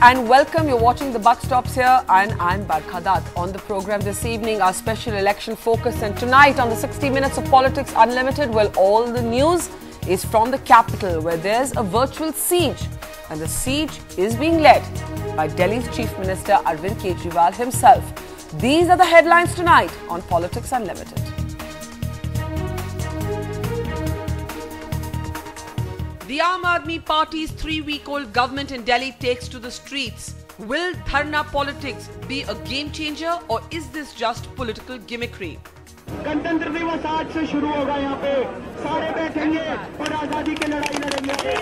and welcome. You're watching The Buck Stops here and I'm Barkha Dutt. On the program this evening, our special election focus, and tonight on the 60 Minutes of Politics Unlimited, well, all the news is from the capital where there's a virtual siege, and the siege is being led by Delhi's Chief Minister Arvind Kejriwal himself. These are the headlines tonight on Politics Unlimited. The Aam Aadmi Party's 3-week-old government in Delhi takes to the streets. Will dharna politics be a game changer, or is this just political gimmickry? गणतंत्र दिवस आज से शुरू होगा यहाँ पे सारे बैठेंगे और आजादी की लड़ाई लड़ेंगे.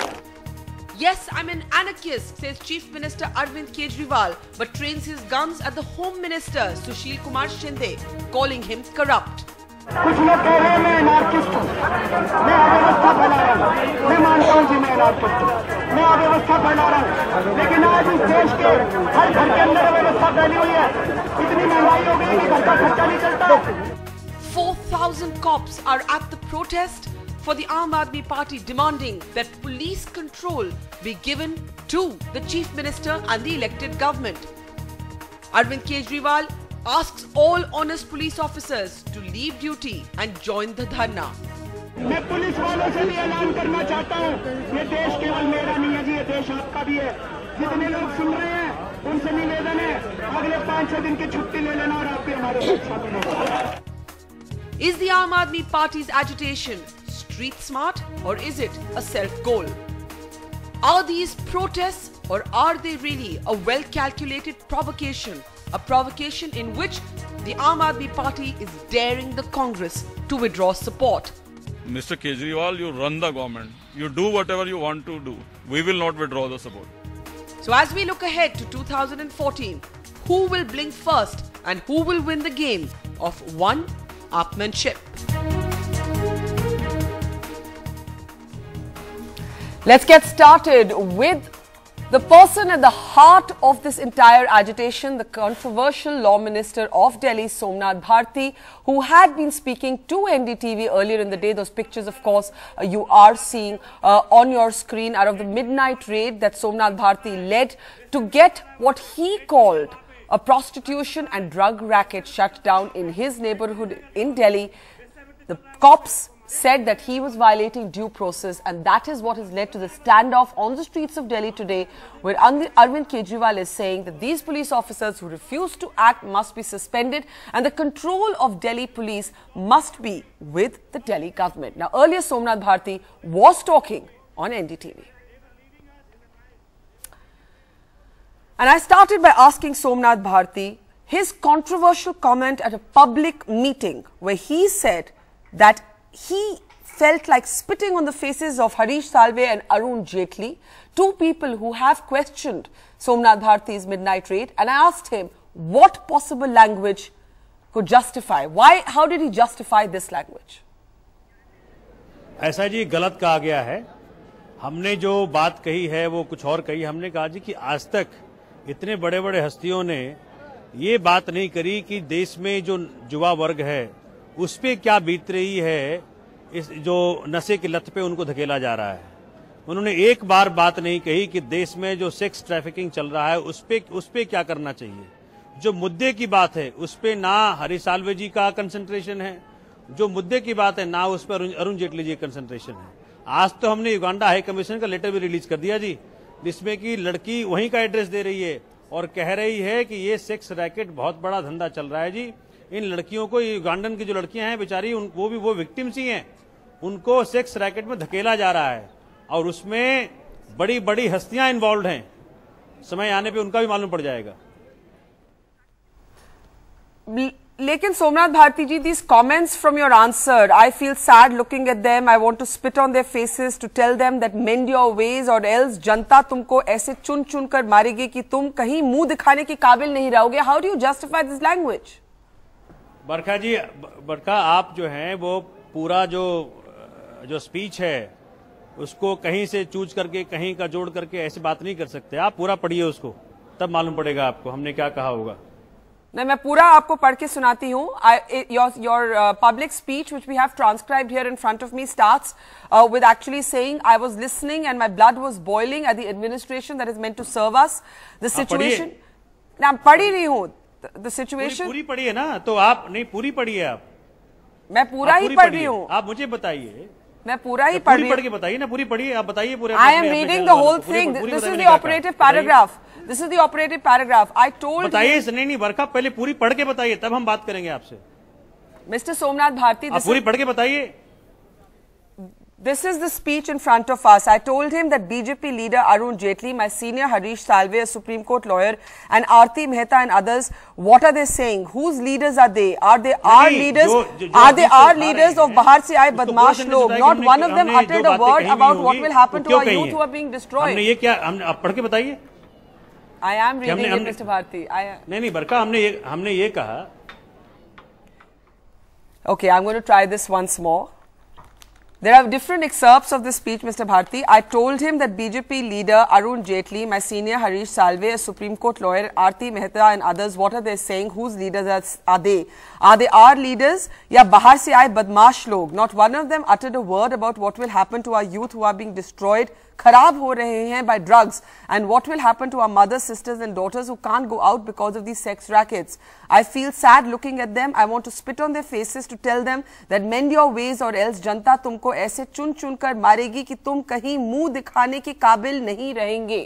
Yes, I'm an anarchist, says Chief Minister Arvind Kejriwal, but trains his guns at the Home Minister Sushil Kumar Shinde, calling him corrupt. कुछ लोग कह रहे हैं मैं अनार्किस्ट हूँ, मैं अव्यवस्था फैला रहा हूँ, मैं मानता हूँ जी मैं अनार्किस्ट हूँ, मैं अव्यवस्था फैला रहा हूँ, लेकिन आज इस देश के हर घर के अंदर अव्यवस्था फैली हुई है. इतनी महंगाई हो गई कि घर का खर्चा नहीं चलता. 4,000 cops are at the protest for the Aam Aadmi Party, demanding that police control be given to the Chief Minister and the elected government. Arvind Kejriwal asks all honest police officers to leave duty and join the dharna. मैं police वालों से भी ऐलान करना चाहता हूँ, ये देश केवल मेरा नहीं है जी, ये देश आपका भी है. जितने लोग सुन रहे हैं उनसे निवेदन है, अगले 5-6 दिन की छुट्टी ले लेना और आप भी हमारे साथ शामिल होना. Is the Aam Aadmi Party's agitation street smart, or is it a self-goal? Are these protests, or are they really a well-calculated provocation? A provocation in which the Aam Aadmi Party is daring the Congress to withdraw support. Mr. Kejriwal, you run the government. You do whatever you want to do. We will not withdraw the support. So as we look ahead to 2014, who will blink first and who will win the game of one-upmanship? Let's get started with the person at the heart of this entire agitation, the controversial Law Minister of Delhi, Somnath Bharti, who had been speaking to NDTV earlier in the day. Those pictures, of course, you are seeing on your screen out of the midnight raid that Somnath Bharti led to get what he called a prostitution and drug racket shut down in his neighborhood in Delhi. The cops said that he was violating due process, and that is what has led to the standoff on the streets of Delhi today, where Arvind Kejriwal is saying that these police officers who refuse to act must be suspended and the control of Delhi police must be with the Delhi government. Now, earlier Somnath Bharti was talking on NDTV. And I started by asking Somnath Bharti his controversial comment at a public meeting where he said that he felt like spitting on the faces of Harish Salve and Arun Jaitley, two people who have questioned Somnath Bharti's midnight raid, and I asked him what possible language could justify. How did he justify this language? ऐसा जी गलत कहा गया है. हमने जो बात कही है वो कुछ और कही. हमने कहा जी कि आज तक इतने बड़े बड़े हस्तियों ने ये बात नहीं करी कि देश में जो युवा वर्ग है उस पे क्या बीत रही है, इस जो नशे की लत पे उनको धकेला जा रहा है. उन्होंने एक बार बात नहीं कही कि देश में जो सेक्स ट्रैफिकिंग चल रहा है उस पे क्या करना चाहिए. जो मुद्दे की बात है उस पे ना हरीश साल्वे जी का कंसंट्रेशन है, जो मुद्दे की बात है ना उस पर अरुण जेटली जी का कंसंट्रेशन है. आज तो हमने युगांडा हाई कमीशन का लेटर भी रिलीज कर दिया जी, जिसमें कि लड़की वहीं का एड्रेस दे रही है और कह रही है कि ये सेक्स रैकेट बहुत बड़ा धंधा चल रहा है जी. इन लड़कियों को, युगांडन की जो लड़कियां हैं बेचारी, वो विक्टिम्स ही हैं, उनको सेक्स रैकेट में धकेला जा रहा है और उसमें बड़ी बड़ी हस्तियां इन्वॉल्व हैं. समय आने पे उनका भी मालूम पड़ जाएगा. लेकिन सोमनाथ भारती जी, these comments from your answer, I feel sad looking at them. I want to spit on their faces to tell them that mend your ways or else जनता तुमको ऐसे चुन चुन कर मारेगी कि तुम कहीं मुंह दिखाने के काबिल नहीं रहोगे. How do you justify this language? बरखा जी, बरखा आप जो हैं वो पूरा जो स्पीच है उसको कहीं से चूज करके कहीं का जोड़ करके ऐसी बात नहीं कर सकते. आप पूरा पढ़िए उसको, तब मालूम पड़ेगा आपको हमने क्या कहा होगा. नहीं, मैं पूरा आपको पढ़ के सुनाती हूँ. Your public speech, which we have transcribed here in front of me, starts with actually saying, "I was listening and my blood was boiling at the administration that is meant to serve us. The situation." ना पढ़ी नहीं हूँ. The situation. पूरी पढ़ी है ना, तो आप नहीं पूरी पढ़ी है आप. मैं पूरा ही पढ़ रही हूँ. आप मुझे बताइए. मैं पूरा ही पढ़ रही हूँ. पढ़ के बताइए ना, पूरी पढ़िए, आप बताइए पूरे. I am reading the whole thing. This is the operative paragraph. This is the operative paragraph. I told. बताइए. नहीं बरखा, पहले पूरी पढ़ के बताइए, तब हम बात करेंगे आपसे. Mr. Somnath Bharti, आप पूरी पढ़ के बताइए. This is the speech in front of us. I told him that BJP leader Arun Jaitley, my senior Harish Salve, a Supreme Court lawyer, and Aarti Mehta and others, what are they saying? Whose leaders are they? Are they our leaders? Are they our leaders of Bahar se aaye badmash log? Not one of them uttered a word about what will happen to our youth who are being destroyed. हमने ये क्या, हमने आप पढ़ के बताइए. I am reading it, Mr. Bharti. नहीं बरखा, हमने ये कहा. Okay, I'm going to try this once more. There are different excerpts of this speech, Mr. Bharti. I told him that BJP leader Arun Jaitley, my senior Harish Salve, a Supreme Court lawyer, Aarti Mehta and others, what are they saying? Whose leaders are they? Are they our leaders? Ya bahar se aaye badmash log. Not one of them uttered a word about what will happen to our youth who are being destroyed, kharab ho rahe hain by drugs, and what will happen to our mothers, sisters and daughters who can't go out because of these sex rackets. I feel sad looking at them. I want to spit on their faces to tell them that mend your ways or else जनता तुमको ऐसे चुन चुन कर मारेगी कि तुम कहीं मुंह दिखाने के काबिल नहीं रहेंगे.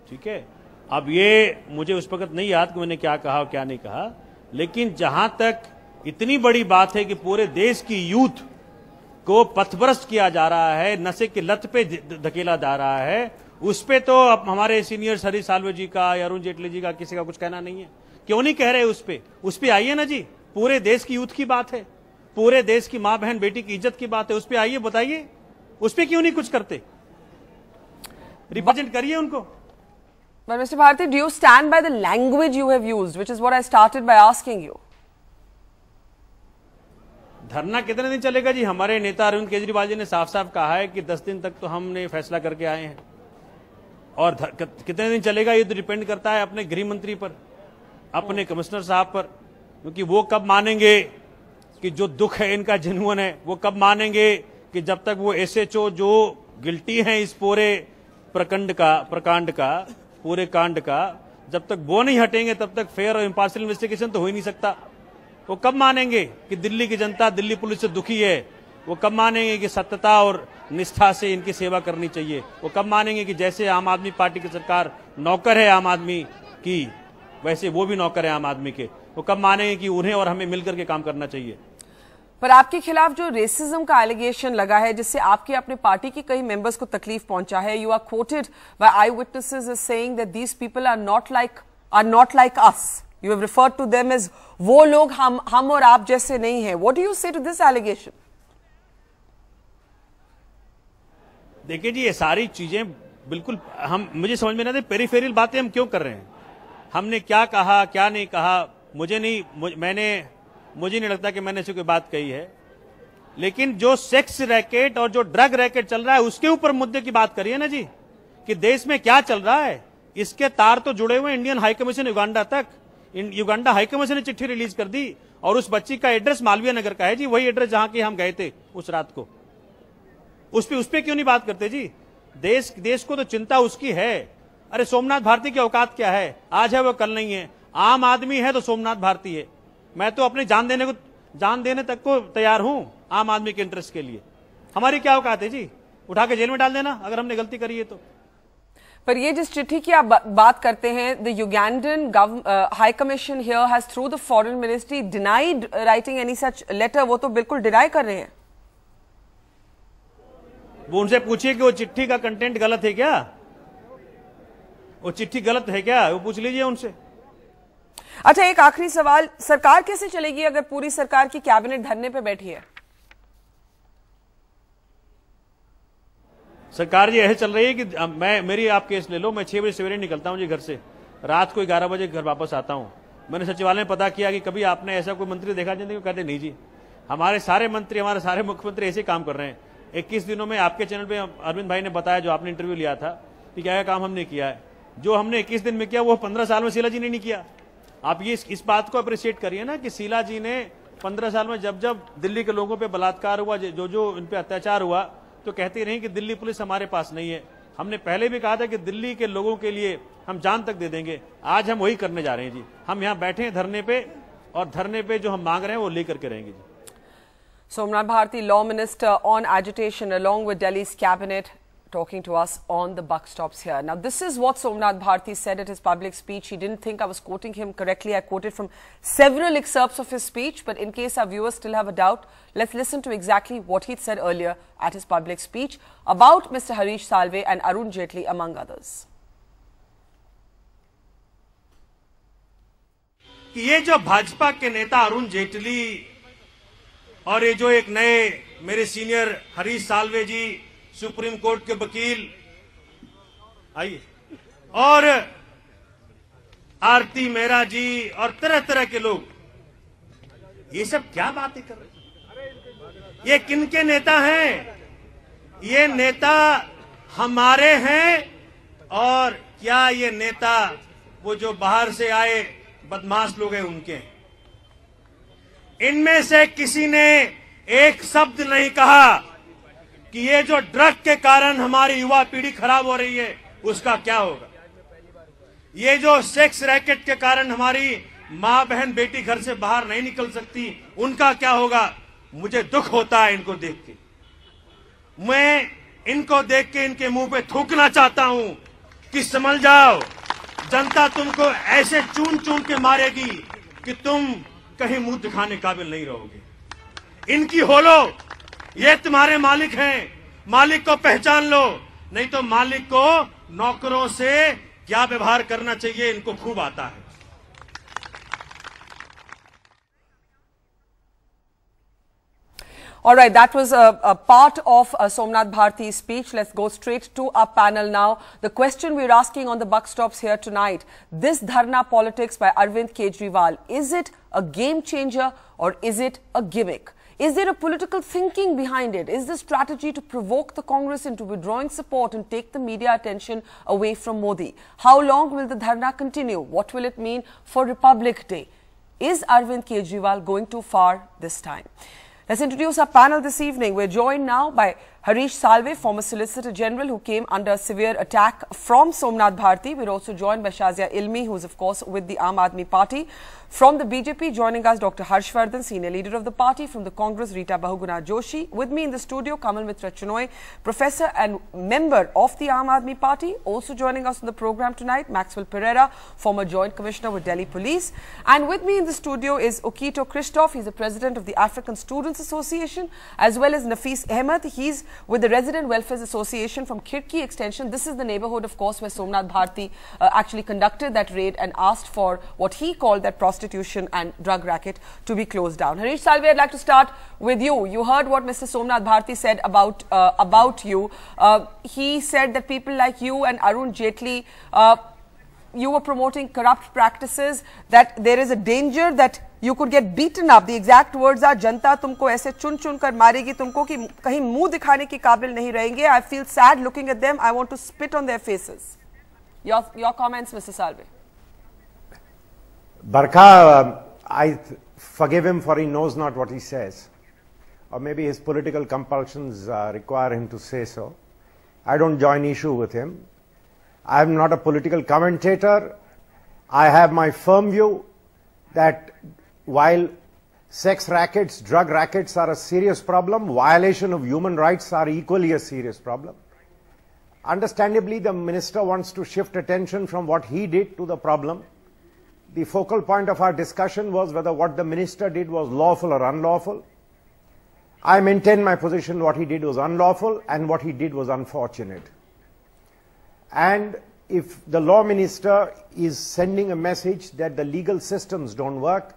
ठीक है. अब ये मुझे उस वक्त नहीं याद कि मैंने क्या कहा और क्या नहीं कहा, लेकिन जहां तक इतनी बड़ी बात है कि पूरे देश की यूथ को पथभ्रष्ट किया जा रहा है, नशे की लत पे धकेला जा रहा है, उस पे तो अब हमारे सीनियर हरीश साल्वे जी का या अरुण जेटली जी का किसी का कुछ कहना नहीं है. क्यों नहीं कह रहे उस पे आइए ना जी. पूरे देश की यूथ की बात है, पूरे देश की मां बहन बेटी की इज्जत की बात है, उस पे आइए, बताइए. उस पे क्यों नहीं कुछ करते? रिप्रेजेंट करिए उनको. But Mr. Bharti, do you stand by the language you have used, which is what I started by asking you? धरना कितने दिन चलेगा जी? हमारे नेता अरविंद केजरीवाल जी ने साफ साफ कहा है कि 10 दिन तक तो हमने फैसला करके आए हैं, और कितने दिन चलेगा ये तो डिपेंड करता है अपने गृह मंत्री पर, अपने कमिश्नर साहब पर, क्योंकि वो कब मानेंगे कि जो दुख है इनका जेन्युइन है. वो कब मानेंगे कि जब तक वो SHO जो गिल्टी हैं इस पूरे प्रकांड का पूरे कांड का, जब तक वो नहीं हटेंगे तब तक फेयर और इम्पार्शियल इन्वेस्टिगेशन तो हो ही नहीं सकता. वो कब मानेंगे कि दिल्ली की जनता दिल्ली पुलिस से दुखी है? वो कब मानेंगे कि सत्यता और निष्ठा से इनकी सेवा करनी चाहिए? वो कब मानेंगे कि जैसे आम आदमी पार्टी की सरकार नौकर है आम आदमी की, वैसे वो भी नौकर है आम आदमी के? वो कब मानेंगे कि उन्हें और हमें मिलकर के काम करना चाहिए? पर आपके खिलाफ जो रेसिज्म का एलिगेशन लगा है, जिससे आपके अपने पार्टी के कई मेंबर्स को तकलीफ पहुंचा है, you are quoted by eye witnesses as saying that these people are not like us. You have referred to them as वो लोग हम और आप जैसे नहीं हैं. What do you say to this allegation? देखिए जी, ये सारी चीजें बिल्कुल मुझे समझ में नहीं आती. पेरिफेरल बातें हम क्यों कर रहे हैं? हमने क्या कहा क्या नहीं कहा मुझे नहीं लगता कि मैंने ऐसी कोई बात कही है. लेकिन जो सेक्स रैकेट और जो ड्रग रैकेट चल रहा है उसके ऊपर मुद्दे की बात करिए ना जी, कि देश में क्या चल रहा है. इसके तार तो जुड़े हुए इंडियन हाई कमीशन युगांडा तक. युगांडा हाई कमीशन ने चिट्ठी रिलीज कर दी और उस बच्ची का एड्रेस मालवीय नगर का है जी, वही एड्रेस जहां की हम गए थे उस रात को. उस पे क्यों नहीं बात करते जी? देश को तो चिंता उसकी है. अरे सोमनाथ भारती की औकात क्या है? आज है वो कल नहीं है. आम आदमी है तो सोमनाथ भारती है. मैं तो अपनी जान देने तक को तैयार हूं आम आदमी के इंटरेस्ट के लिए. हमारी क्या औकात है जी? उठा के जेल में डाल देना अगर हमने गलती करी है तो. पर ये जिस चिट्ठी की आप बात करते हैं, the Ugandan high commission here has through the foreign ministry denied writing any such letter. वो तो बिल्कुल डिनाई कर रहे हैं. वो उनसे पूछिए कि वो चिट्ठी का कंटेंट गलत है क्या? वो चिट्ठी गलत है क्या? वो पूछ लीजिए उनसे. अच्छा, एक आखिरी सवाल, सरकार कैसे चलेगी अगर पूरी सरकार की कैबिनेट धरने पे बैठी है? सरकार जी ऐसे चल रही है कि मेरी आप केस ले लो, मैं 6 बजे सवेरे निकलता हूं जी घर से, रात को 11 बजे घर वापस आता हूं. मैंने सचिवालय में पता किया कि कभी आपने ऐसा कोई मंत्री देखा जिंदगी में? कहते नहीं जी, हमारे सारे मंत्री हमारे सारे मुख्यमंत्री ऐसे काम कर रहे हैं. 21 दिनों में आपके चैनल पे अरविंद भाई ने बताया, जो आपने इंटरव्यू लिया था, कि क्या काम हमने किया है. जो हमने 21 दिन में किया वो 15 साल में शीला जी ने नहीं किया। आप ये इस बात को अप्रिशिएट करिए ना कि शीला जी ने 15 साल में जब जब दिल्ली के लोगों पे बलात्कार हुआ, जो इन पे अत्याचार हुआ, तो कहते रहे कि दिल्ली पुलिस हमारे पास नहीं है। हमने पहले भी कहा था कि दिल्ली के लोगों के लिए हम जान तक दे देंगे। आज हम वही करने जा रहे हैं जी। हम यहाँ बैठे हैं धरने पे, और धरने पे जो हम मांग रहे हैं वो लेकर के रहेंगे जी। Somnath Bharti, Law Minister on agitation along with Delhi's cabinet, talking to us on the buck stops here. Now, this is what Somnath Bharti said at his public speech. He didn't think I was quoting him correctly. I quoted from several excerpts of his speech, but in case our viewers still have a doubt, let's listen to exactly what he said earlier at his public speech about Mr. Harish Salve and Arun Jaitley, among others. ये जो भाजपा के नेता अरुण जेटली और ये जो एक नए मेरे सीनियर हरीश साल्वे जी, सुप्रीम कोर्ट के वकील, आइए, और आरती मेहरा जी और तरह तरह के लोग, ये सब क्या बातें कर रहे? ये किनके नेता हैं? ये नेता हमारे हैं, और क्या ये नेता वो जो बाहर से आए बदमाश लोग हैं उनके हैं? इनमें से किसी ने एक शब्द नहीं कहा कि ये जो ड्रग के कारण हमारी युवा पीढ़ी खराब हो रही है उसका क्या होगा, ये जो सेक्स रैकेट के कारण हमारी मां बहन बेटी घर से बाहर नहीं निकल सकती उनका क्या होगा। मुझे दुख होता है इनको देख के, मैं इनको देख के इनके मुंह पे थूकना चाहता हूं कि समझ जाओ, जनता तुमको ऐसे चून चून के मारेगी कि तुम कहीं मुंह दिखाने काबिल नहीं रहोगे। इनकी होलो, ये तुम्हारे मालिक हैं, मालिक को पहचान लो, नहीं तो मालिक को नौकरों से क्या व्यवहार करना चाहिए इनको खूब आता है। All right, that was a part of Somnath Bharti's speech. Let's go straight to our panel now. The question we're asking on the buck stops here tonight, this dharna politics by Arvind Kejriwal, is it a game changer or is it a gimmick? Is there a political thinking behind it? Is the strategy to provoke the Congress into withdrawing support and take the media attention away from Modi? How long will the dharna continue? What will it mean for Republic Day? Is Arvind Kejriwal going too far this time? Let's introduce our panel this evening. We're joined now by Harish Salve, former Solicitor General who came under severe attack from Somnath Bharti. We're also joined by Shazia Ilmi, who's of course with the Aam Aadmi Party. From the BJP, joining us Dr. Harshvardhan, senior leader of the party. From the Congress, Rita Bahuguna Joshi. With me in the studio, Kamal Mitra Chinoy, professor and member of the Aam Aadmi Party. Also joining us on the program tonight, Maxwell Pereira, former Joint Commissioner with Delhi Police. And with me in the studio is Okito Christoph. He's the president of the African Students Association, as well as Nafis Ahmed. He's with the Resident Welfare Association from Khirki Extension. This is the neighborhood, of course, where Somnath Bharti actually conducted that raid and asked for what he called that prostitution and drug racket to be closed down. Harish Salve, I'd like to start with you. You heard what Mr. Somnath Bharti said about you. He said that people like you and Arun Jaitley, you were promoting corrupt practices, that there is a danger that you could get beaten up. The exact words are, जनता तुमको ऐसे चुन चुन कर मारेगी तुमको कि कहीं मुंह दिखाने की काबिल नहीं रहेंगे. I feel sad looking at them. I want to spit on their faces. Your comments, Mr. Salve. Barkha, I forgive him for he knows not what he says. Or maybe his political compulsions require him to say so. I don't join issue with him. I am not a political commentator. I have my firm view that while sex rackets, drug rackets are a serious problem, violation of human rights are equally a serious problem. Understandably, the minister wants to shift attention from what he did to the problem. The focal point of our discussion was whether what the minister did was lawful or unlawful. I maintain my position, what he did was unlawful and what he did was unfortunate. And if the law minister is sending a message that the legal systems don't work,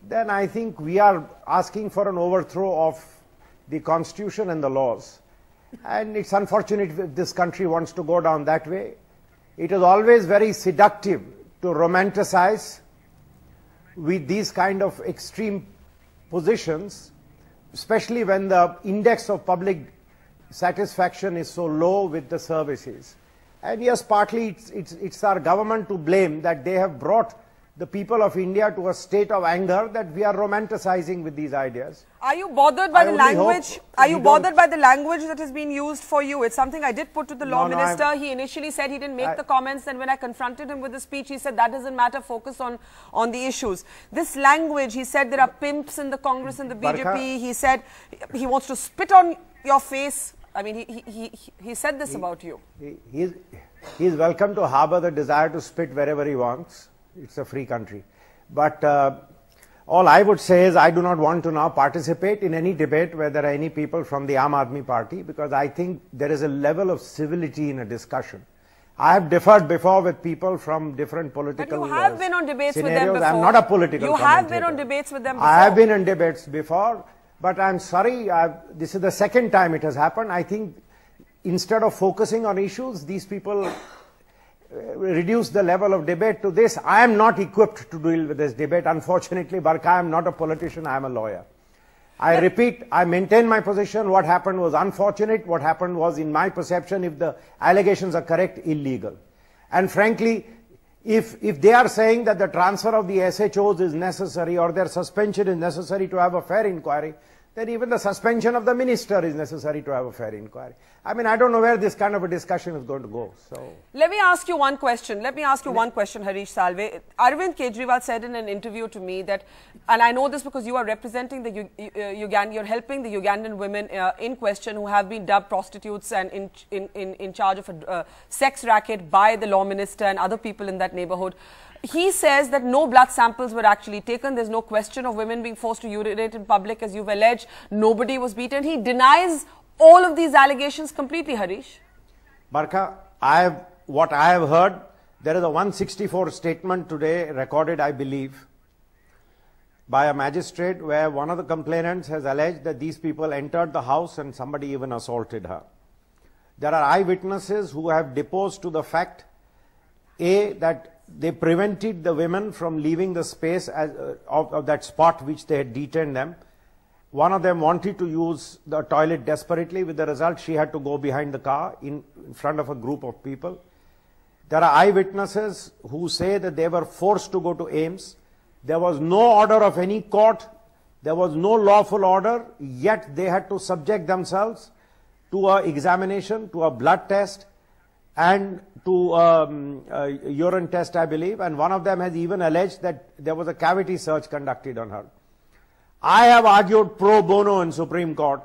then I think we are asking for an overthrow of the constitution and the laws. And it's unfortunate if this country wants to go down that way. It is always very seductive to romanticize with these kind of extreme positions, especially when the index of public satisfaction is so low with the services. And yes, partly it's our government to blame that they have brought the people of India to a state of anger that we are romanticizing with these ideas. Are you bothered by the language? Are you bothered by the language that has been used for you? It's something I did put to the law minister. He initially said he didn't make the comments. Then when I confronted him with the speech, he said that doesn't matter. Focus on the issues. This language, he said there are pimps in the Congress and the BJP. Barkha, he said he wants to spit on your face. I mean, he said this about you. He is welcome to harbor the desire to spit wherever he wants. It's a free country. But all I would say is I do not want to now participate in any debate where there are any people from the Aam Aadmi Party, because I think there is a level of civility in a discussion. I have differed before with people from different political But you have been on debates scenarios. with them before. I'm not a political You have been on debates with them before. I have been in debates before, but I'm sorry, this is the second time it has happened. I think instead of focusing on issues, these people reduce the level of debate to this. I am not equipped to deal with this debate. Unfortunately, Barkha, I am not a politician, I am a lawyer. I repeat, I maintain my position. What happened was unfortunate. What happened was, in my perception, if the allegations are correct, illegal. And frankly, if they are saying that the transfer of the SHOs is necessary or their suspension is necessary to have a fair inquiry, then even the suspension of the minister is necessary to have a fair inquiry. I mean, I don't know where this kind of a discussion is going to go. So, let me ask you one question. Harish Salve. Arvind Kejriwal said in an interview to me that, and I know this because you are representing the Ugandan, you're helping the Ugandan women in question who have been dubbed prostitutes and in charge of a sex racket by the law minister and other people in that neighborhood. He says that no blood samples were actually taken. There's no question of women being forced to urinate in public, as you've alleged. Nobody was beaten. He denies all of these allegations completely, Harish. Barkha, what I have heard, there is a 164 statement today recorded, I believe, by a magistrate where one of the complainants has alleged that these people entered the house and somebody even assaulted her. There are eyewitnesses who have deposed to the fact, A, that they prevented the women from leaving the space of that spot which they had detained them. One of them wanted to use the toilet desperately, with the result she had to go behind the car in front of a group of people. There are eyewitnesses who say that they were forced to go to AIIMS. There was no order of any court. There was no lawful order, yet they had to subject themselves to an examination, to a blood test, and to a urine test, I believe. And one of them has even alleged that there was a cavity search conducted on her. I have argued pro bono in Supreme Court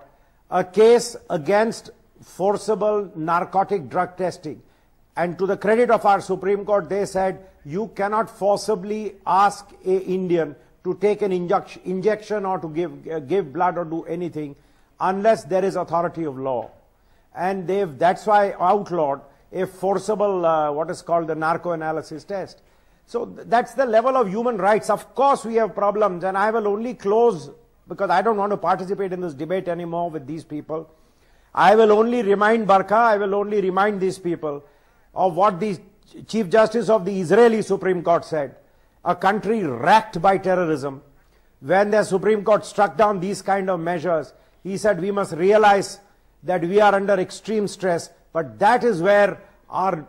a case against forcible narcotic drug testing. And to the credit of our Supreme Court, they said you cannot forcibly ask an Indian to take an injection or to give blood or do anything unless there is authority of law. And that's why outlawed a forcible, what is called the narco-analysis test. So that's the level of human rights. Of course we have problems, and I will only close, because I don't want to participate in this debate anymore with these people. I will only remind Barkha, I will only remind these people of what the Chief Justice of the Israeli Supreme Court said. A country racked by terrorism, when the Supreme Court struck down these kind of measures, he said we must realize that we are under extreme stress, but that is where our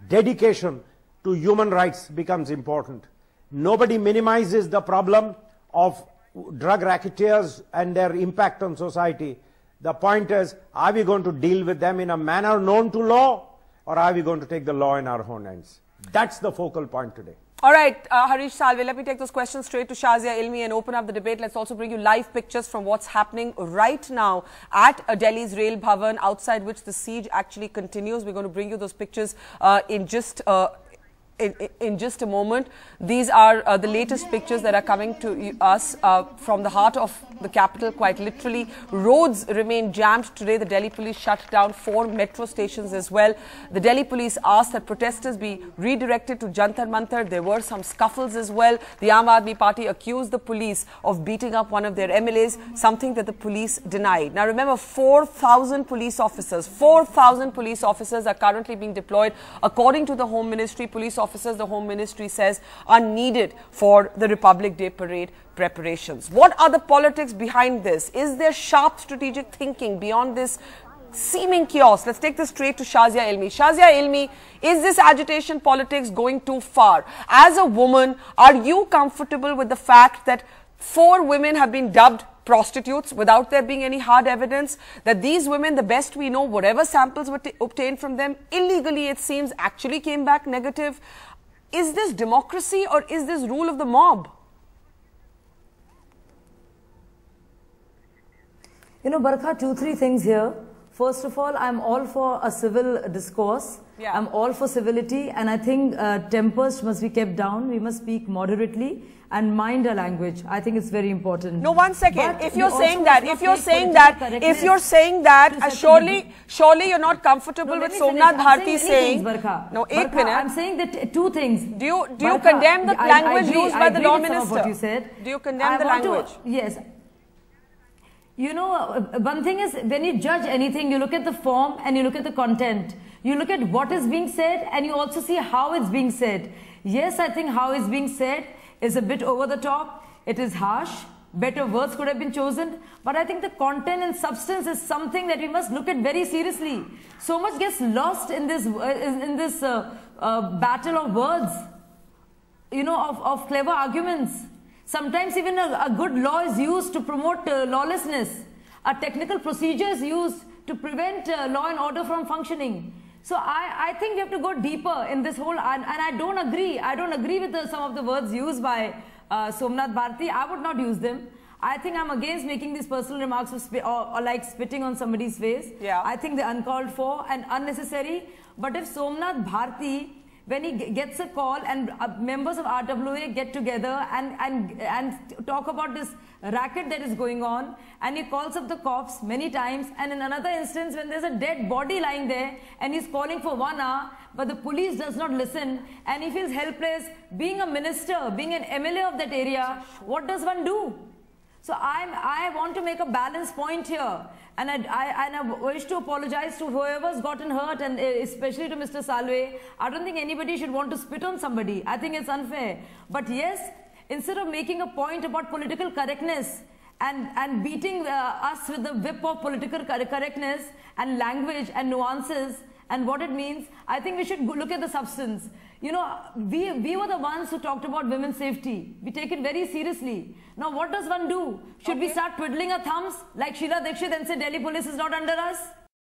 dedication to human rights becomes important. Nobody minimizes the problem of drug racketeers and their impact on society. The point is, are we going to deal with them in a manner known to law, or are we going to take the law in our own hands? That's the focal point today. All right, Harish Salve, let me take those questions straight to Shazia Ilmi and open up the debate. Let's also bring you live pictures from what's happening right now at Delhi's Rail Bhavan, outside which the siege actually continues. We're going to bring you those pictures in just a moment. These are the latest pictures that are coming to us from the heart of the capital, quite literally. Roads remain jammed today. The Delhi police shut down 4 metro stations as well. The Delhi police asked that protesters be redirected to Jantar Mantar. There were some scuffles as well. The Aam Aadmi Party accused the police of beating up one of their MLAs, something that the police denied. Now remember, 4,000 police officers are currently being deployed. According to the Home Ministry, police officers, the Home Ministry says, are needed for the Republic Day parade preparations. What are the politics behind this? Is there sharp strategic thinking beyond this seeming chaos. Let's take this straight to Shazia Ilmi. Shazia Ilmi, is this agitation politics going too far? As a woman, are you comfortable with the fact that 4 women have been dubbed prostitutes without there being any hard evidence, that these women, the best we know, whatever samples were obtained from them illegally, it seems, actually came back negative? Is this democracy or is this rule of the mob? You know, Barkha, 2-3 things here. First of all, I'm all for a civil discourse. Yeah. I'm all for civility, and I think tempers must be kept down. We must speak moderately and mind our language. I think it's very important. No, 1 second. But if you're saying that, surely you're not comfortable with Somnath Bharti saying. No, 8 minutes. I'm saying that 2 things. Do you condemn the language used by the law minister? What you said. Do you condemn the language? Yes. You know, one thing is, when you judge anything, you look at the form and you look at the content. You look at what is being said and you also see how it's being said. Yes, I think how it's being said is a bit over the top. It is harsh. Better words could have been chosen. But I think the content and substance is something that we must look at very seriously. So much gets lost in this battle of words, you know, of clever arguments. Sometimes even a good law is used to promote lawlessness. A technical procedure is used to prevent law and order from functioning. So I think we have to go deeper in this whole, and I don't agree. I don't agree with some of the words used by Somnath Bharti. I would not use them. I think I'm against making these personal remarks or like spitting on somebody's face. Yeah. I think they're uncalled for and unnecessary. But if Somnath Bharti, when he gets a call and members of RWA get together and talk about this racket that is going on, and he calls up the cops many times, and in another instance when there's a dead body lying there and he's calling for 1 hour, but the police does not listen and he feels helpless, being a minister, being an MLA of that area, what does one do? So I want to make a balanced point here, and I wish to apologize to whoever's gotten hurt, and especially to Mr. Salve. I don't think anybody should want to spit on somebody. I think it's unfair. But yes, instead of making a point about political correctness and beating us with the whip of political correctness and language and nuances and what it means, I think we should look at the substance. You know, we were the ones who talked about women's safety. We take it very seriously. Now, what does one do? Should we start twiddling our thumbs like Sheila Dikshit and say Delhi police is not under us?